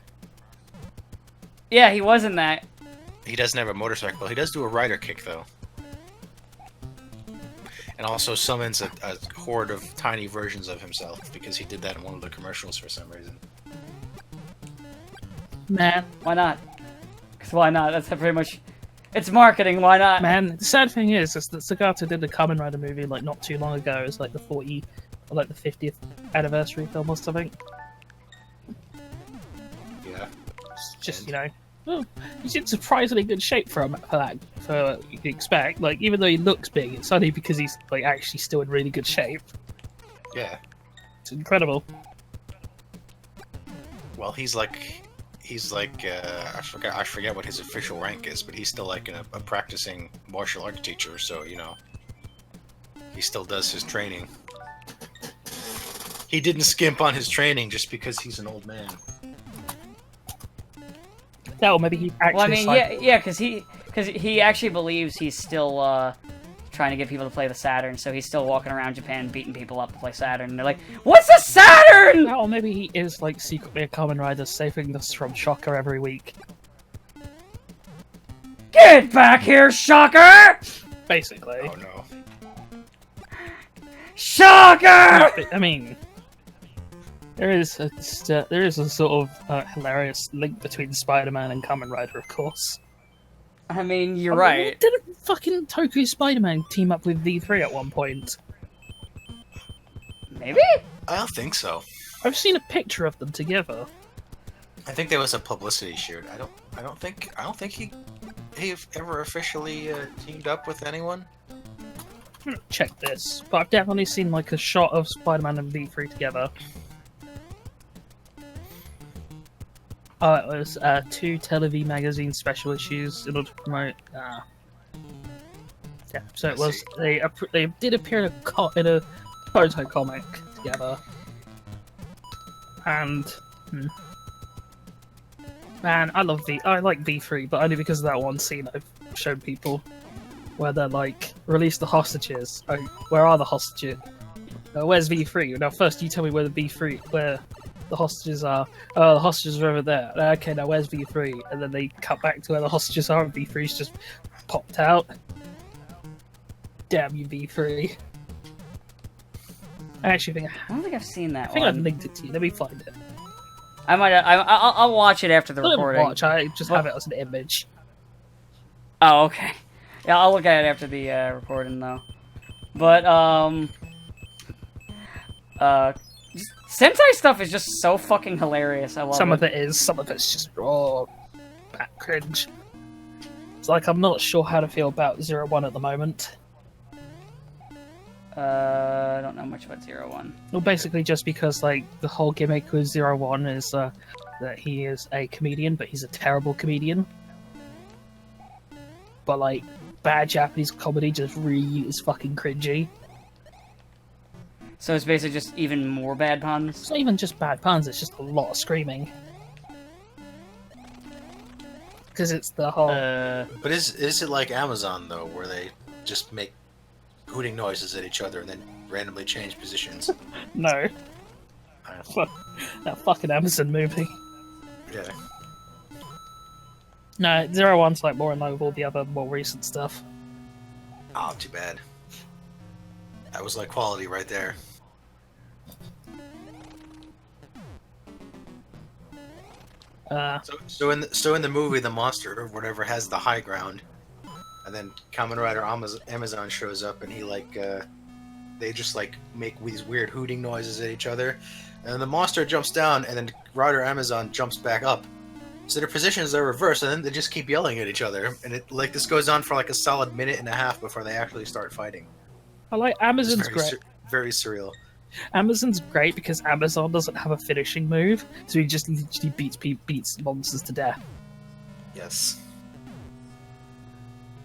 Yeah, he was in that. He doesn't have a motorcycle. He does do a rider kick though, and also summons a horde of tiny versions of himself because he did that in one of the commercials for some reason. Man, Why not? 'Cause why not? That's pretty much. It's marketing. Why not? man, the sad thing is that Sagata did the Kamen Rider movie like not too long ago. It's like the 50th anniversary film or something. Yeah. It's just, you know, well, he's in surprisingly good shape for what you expect. Like, even though he looks big, it's only because he's like actually still in really good shape. Yeah. It's incredible. Well, he's like I forget what his official rank is, but he's still like a practicing martial arts teacher. So you know, he still does his training. He didn't skimp on his training just because he's an old man. Yeah, or maybe he actually. Well, I mean, yeah, because he actually believes he's still trying to get people to play the Saturn, so he's still walking around Japan beating people up to play Saturn. And they're like, "What's a Saturn?" Yeah, or maybe he is like secretly a Kamen Rider saving us from Shocker every week. Get back here, Shocker! Basically. Oh no. Shocker! I mean, there is a sort of hilarious link between Spider-Man and Kamen Rider, of course. I mean, you're right. Didn't fucking Toku Spider-Man team up with V3 at one point? Maybe? I don't think so. I've seen a picture of them together. I think there was a publicity shoot. I don't think he ever officially teamed up with anyone. I'm gonna check this, but I've definitely seen like a shot of Spider-Man and V3 together. Oh, it was 2 Television magazine special issues in order to promote. Yeah, so it was they did appear in a prototype comic together, and man, I like V3, but only because of that one scene I've shown people where they're like, release the hostages. Oh, where are the hostages? Where's V3? Now first you tell me where the hostages are. Oh, the hostages are over there. Okay, now where's V3? And then they cut back to where the hostages are, and V3's just popped out. Damn you, V3. I actually think I don't think I've seen that I've one. linked it to you. Let me find it. I might. I'll watch it after the I don't recording. watch. I just have it as an image. Oh, okay. Yeah, I'll look at it after the recording, though. But Sentai stuff is just so fucking hilarious. I love Some it. of it is. Some of it's just raw, back cringe. It's like I'm not sure how to feel about 01 at the moment. I don't know much about 01. Well, basically just because like the whole gimmick with 01 is that he is a comedian, but he's a terrible comedian. But like bad Japanese comedy just really is fucking cringy. So it's basically just even more bad puns. It's not even just bad puns; it's just a lot of screaming. Because it's the whole. But is it like Amazon though, where they just make hooting noises at each other and then randomly change positions? No. That fucking Amazon movie. Yeah. No, 01's like more in line with all the other more recent stuff. Oh, too bad. That was like quality right there. So in the movie, the monster or whatever has the high ground, and then Kamen Rider Amazon shows up, and he like they just like make these weird hooting noises at each other, and the monster jumps down, and then Rider Amazon jumps back up. So their positions are reversed, and then they just keep yelling at each other, and it like this goes on for like a solid minute and a half before they actually start fighting. I like It's Amazon's very, great. very surreal. Amazon's great because Amazon doesn't have a finishing move, so he just literally beats monsters to death. Yes.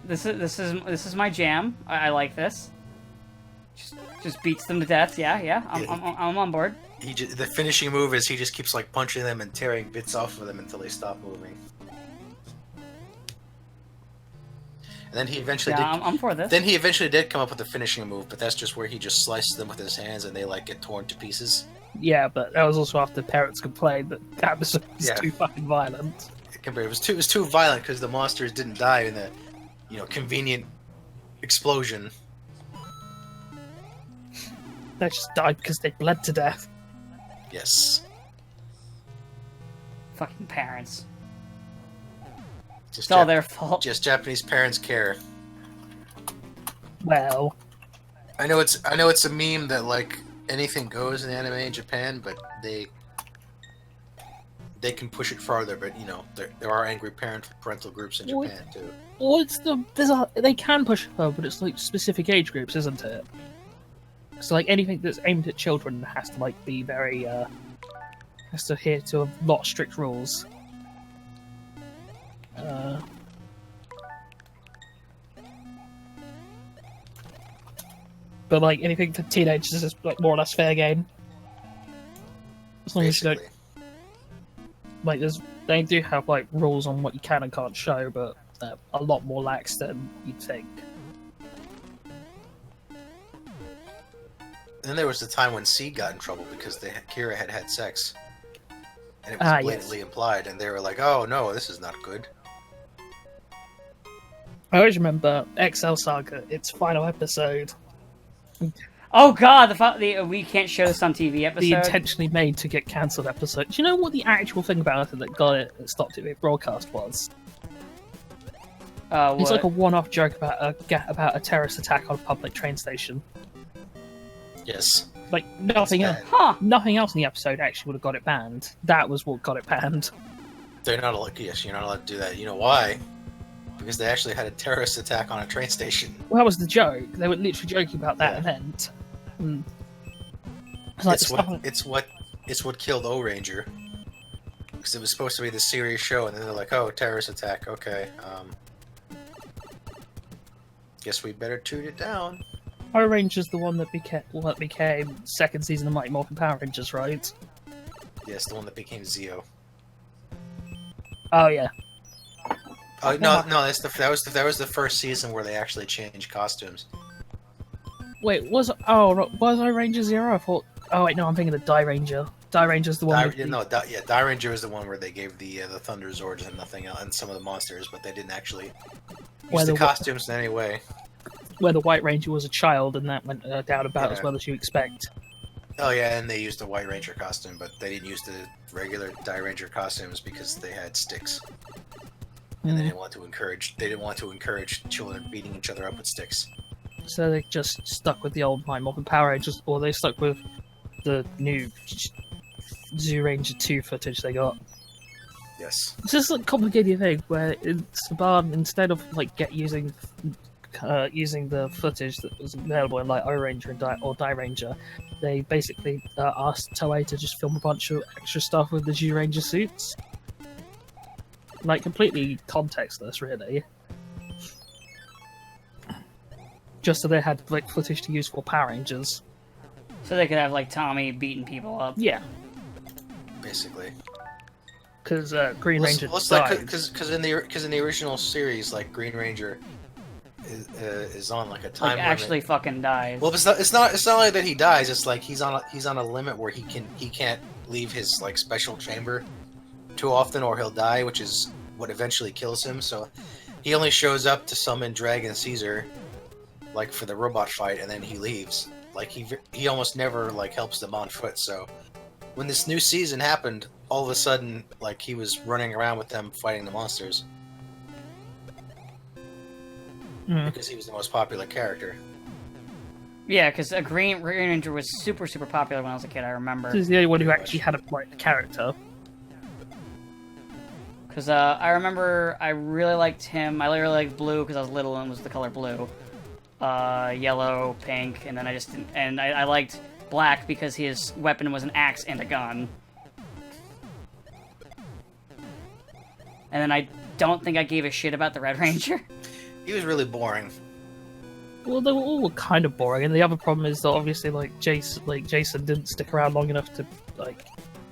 This is my jam. I like this. Just beats them to death. Yeah. I'm on board. The finishing move is he just keeps like punching them and tearing bits off of them until they stop moving. And then he eventually Yeah, did. I'm for this. Then he eventually did come up with a finishing move, but that's just where he just slices them with his hands and they like get torn to pieces. Yeah, but that was also after parents complained that Amazon was Yeah. too fucking violent. It was too violent because the monsters didn't die in the, convenient explosion. They just died because they bled to death. Yes. Fucking parents. Just It's all their fault. Just Japanese parents care. Well, I know it's a meme that like anything goes in anime in Japan, but they can push it farther. But there are angry parental groups in What? Japan too. they can push her, but it's like specific age groups, isn't it? So like anything that's aimed at children has to like be very has to adhere to a lot of strict rules. But like anything for teenagers is like more or less fair game. As long as you don't Basically, like, they do have like rules on what you can and can't show, but they're a lot more lax than you'd think. and then there was the time when Seed got in trouble because Kira had sex, and it was Ah, blatantly implied, and they were like, "Oh no, this is not good." I always remember XL Saga, its final episode, Oh god, the we can't show this on TV episode. the intentionally made to get cancelled episode. Do you know what the actual thing about it that got it that stopped it being broadcast was? It's like a one-off joke about a terrorist attack on a public train station. Yes. Like nothing else. bad. Huh. Nothing else in the episode actually would have got it banned. That was what got it banned. They're not allowed. Yes, you're not allowed to do that. You know why? Because they actually had a terrorist attack on a train station. Well, that was the joke. They were literally joking about that Yeah. event. It's like It's what killed O Ranger. Because it was supposed to be the serious show, and then they're like, "Oh, terrorist attack. Okay, guess we better tune it down." Power Rangers, the one that became second season of Mighty Morphin Power Rangers, right? Yes, the one that became Zeo. Oh yeah. Oh no, that was the first season where they actually changed costumes. Wait, was I Ranger Zero? I thought. Oh wait, no, I'm thinking of Die Ranger. Die Ranger's the one. Die Ranger was the one where they gave the Thunder Zords and nothing else, and some of the monsters, but they didn't actually Where use the the- costumes in any way. Where the White Ranger was a child, and that went down about as Yeah. well as you expect. Oh yeah, and they used the White Ranger costume, but they didn't use the regular Die Ranger costumes because they had sticks, and they didn't want to encourage children beating each other up with sticks. So they just stuck with the old Mighty Morphin Power Rangers, or they stuck with the new Zoo Ranger 2 footage they got. Yes. It's just a complicated thing where Saban, instead of like using the footage that was available in like O Ranger and Die Ranger, they basically asked Toei to just film a bunch of extra stuff with the Zoo Ranger suits, like completely contextless, really. Just so they had like footage to use for Power Rangers. So they could have like Tommy beating people up. Yeah, Basically. because Green Ranger Because died. in the original series, like Green Ranger is on like a time Like limit. actually fucking dies. Well, it's not only that he dies. It's like he's on a limit where he can't leave his like special chamber too often, or he'll die, which is what eventually kills him. So he only shows up to summon Dragon Caesar, like for the robot fight, and then he leaves. Like he almost never like helps them on foot. So when this new season happened, all of a sudden like he was running around with them fighting the monsters. because he was the most popular character. Yeah, because a Green Ranger was super, super popular when I was a kid, I remember. He's the only one who actually had a character. Because I remember I really liked him. I really liked blue because I was little and was the color blue. Yellow, pink, and then I just didn't, and I liked black because his weapon was an axe and a gun. And then I don't think I gave a shit about the Red Ranger. He was really boring. Well, they were all kind of boring, and the other problem is that obviously, Jason didn't stick around long enough to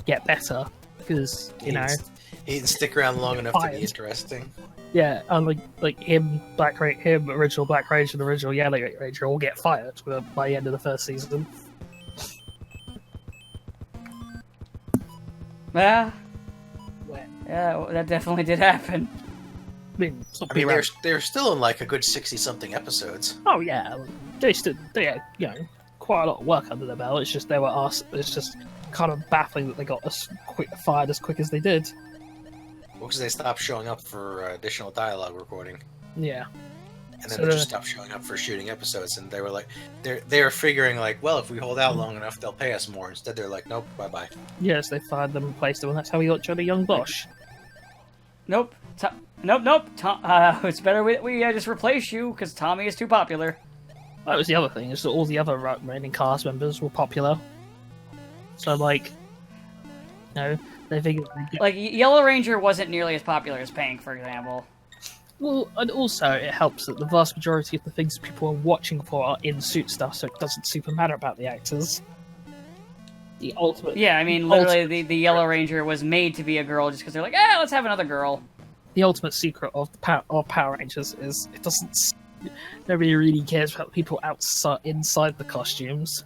get better because He didn't stick around long enough to be interesting. Yeah, and him, original Black Ranger, and original Yellow Ranger all get fired by the end of the first season. Yeah, that definitely did happen. I mean, they're still in like a good 60-something episodes. oh yeah, they had quite a lot of work under their belt. It's just they were asked. It's just kind of baffling that they got fired as quick as they did. Well, because they stopped showing up for additional dialogue recording. Yeah. And then they just stopped showing up for shooting episodes, and they were like, they were figuring like, well, if we hold out long enough, they'll pay us more. Instead, they're like, nope, bye bye. Yes, they fired them and replaced them, and that's how we got Johnny Young Bosch. Nope. Nope. It's better we just replace you because Tommy is too popular. That was the other thing, is that all the other remaining cast members were popular. So, they figured... Like, Yellow Ranger wasn't nearly as popular as Pink, for example. Well, and also it helps that the vast majority of the things people are watching for are in-suit stuff, so it doesn't super matter about the actors. The ultimate... Yeah, I mean, literally, the Yellow Ranger was made to be a girl just because they're like, let's have another girl. The ultimate secret of Power Rangers is it doesn't... Nobody really cares about people inside the costumes.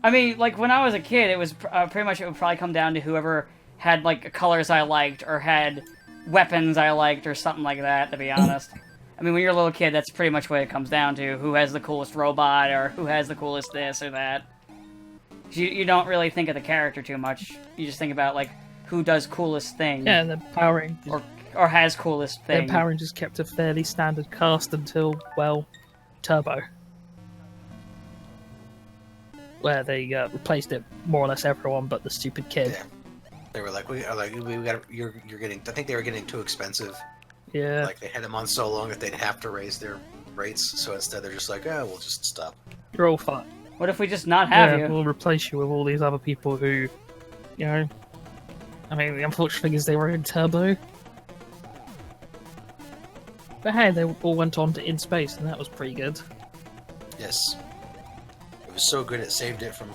I mean, like, when I was a kid, it was pretty much, it would probably come down to whoever had, like, colors I liked, or had weapons I liked, or something like that, to be honest. I mean, when you're a little kid, that's pretty much what it comes down to. Who has the coolest robot, or who has the coolest this or that. You don't really think of the character too much. You just think about, like, who does coolest thing. Yeah, the Power Rangers... Or has coolest thing. The Power Rangers kept a fairly standard cast until, well, Turbo. Where they replaced it more or less everyone but the stupid kid. Yeah. They were like, we got you're getting. I think they were getting too expensive. Yeah. Like they had them on so long that they'd have to raise their rates. So instead, they're just like, we'll just stop. You're all fine. What if we just not have you? We'll replace you with all these other people who, I mean, the unfortunate thing is they were in Turbo. But hey, they all went on to In Space, and that was pretty good. Yes. It was so good it saved it from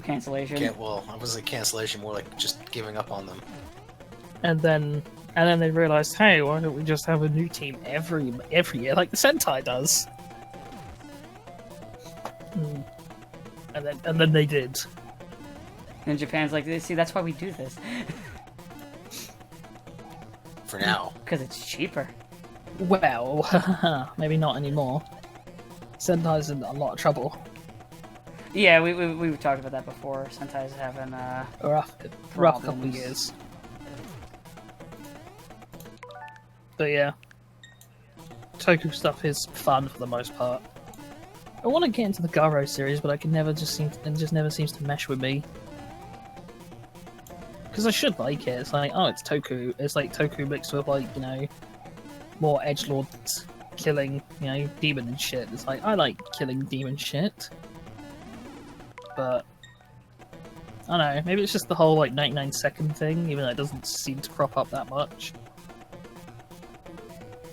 Cancellation. I wasn't cancellation, more like just giving up on them. And then they realized, hey, why don't we just have a new team every year, like the Sentai does? And then they did. And Japan's like, see, that's why we do this. For now. Because it's cheaper. Well, maybe not anymore. Sentai's in a lot of trouble. Yeah, we've talked about that before. Sentai's having A rough couple of years. But yeah, Toku stuff is fun for the most part. I want to get into the Garo series, but I can never just never seems to mesh with me. Because I should like it. It's like, it's Toku. It's like Toku mixed with more edgelord killing, demon shit. It's like I like killing demon shit. But I don't know, maybe it's just the whole 99-second thing, even though it doesn't seem to crop up that much.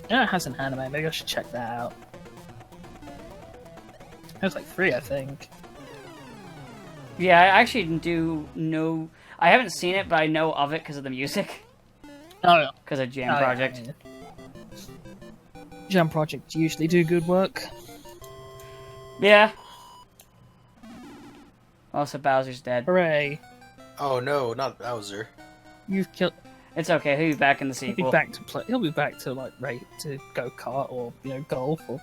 Yeah, it has an anime, maybe I should check that out. There's 3, I think. Yeah, I actually do know. I haven't seen it, but I know of it because of the music. Oh yeah. Because of Jam Project. Yeah. Jam Project usually do good work. Yeah. Also, Bowser's dead. Hooray! Oh no, not Bowser. You've killed. It's okay. He'll be back in the He'll sequel. be back to play. He'll be back to to go kart or golf or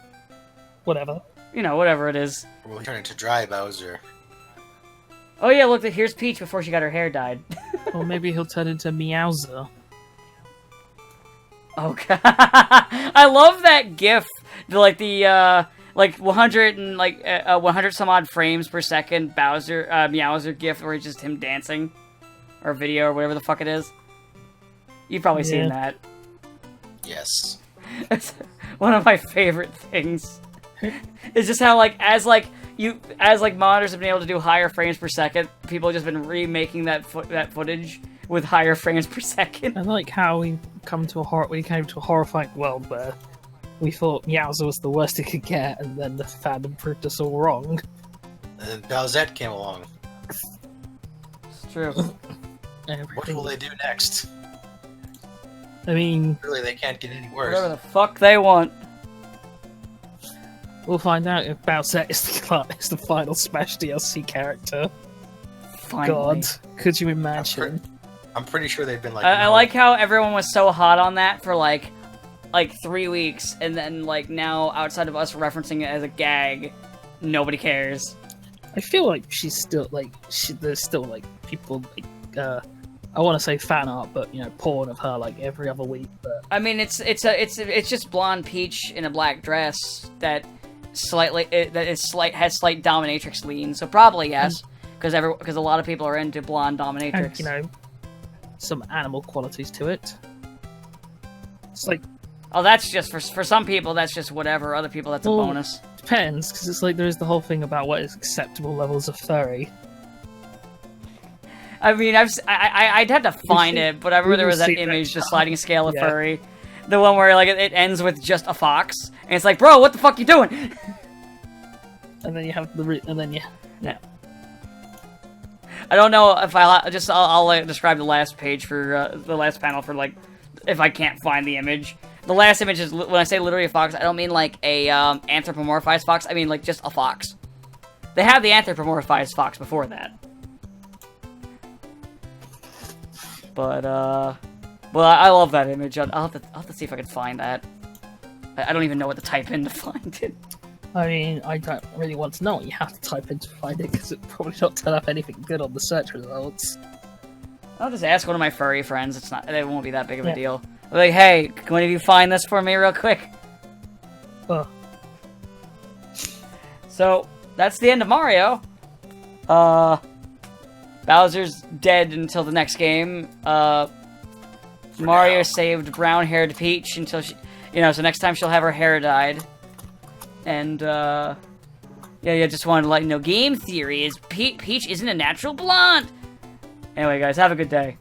whatever. Whatever it is. We'll turn into Dry Bowser. Oh yeah, look, here's Peach before she got her hair dyed. Or maybe he'll turn into Meowser. Okay. I love that GIF. The 100 and 100 some odd frames per second Bowser Meowser GIF where it's just him dancing, or video or whatever the fuck it is. You've probably seen that. Yes. It's one of my favorite things. It's just how as monitors have been able to do higher frames per second, people have just been remaking that footage with higher frames per second. I like how we came to a horrifying world where we thought Meowser was the worst it could get, and then the fandom proved us all wrong. And then Bowsette came along. It's true. What will they do next? I mean, Really, they can't get any worse. Whatever the fuck they want. we'll find out if Bowsette is the final Smash DLC character. Finally. God, could you imagine? I'm pretty sure they've been like. I no. like how everyone was so hot on that for like 3 weeks, and then now outside of us referencing it as a gag, nobody cares. I feel like she's still there's still people I want to say fan art, but porn of her every other week. But I mean, it's just blonde Peach in a black dress that has slight dominatrix lean. So probably yes, because a lot of people are into blonde dominatrix. and some animal qualities to it. It's like Oh, that's just for some people. That's just whatever. Other people, that's a Well, bonus. depends, because it's there's the whole thing about what is acceptable levels of furry. I mean, I'd have to find it, but I remember there was that We've seen image, that the sliding scale of Yeah. furry, the one where it ends with just a fox, and it's like, bro, what the fuck you doing? And then you have I don't know if I'll describe the last page for the last panel for if I can't find the image. The last image is when I say literally a fox, I don't mean a anthropomorphized fox. I mean just a fox. They had the anthropomorphized fox before that. But well, I love that image. I'll have to see if I can find that. I don't even know what to type in to find it. I mean, I don't really want to know what you have to type in to find it, because it probably not turn up anything good on the search results. I'll just ask one of my furry friends. It won't be that big of a Yeah. deal. I'll be like, hey, can one of you find this for me real quick? Oh. So, that's the end of Mario. Bowser's dead until the next game. Mario saved brown-haired Peach until she... so next time she'll have her hair dyed. And, just wanted to let you know, game theory is Peach isn't a natural blonde! Anyway, guys, have a good day.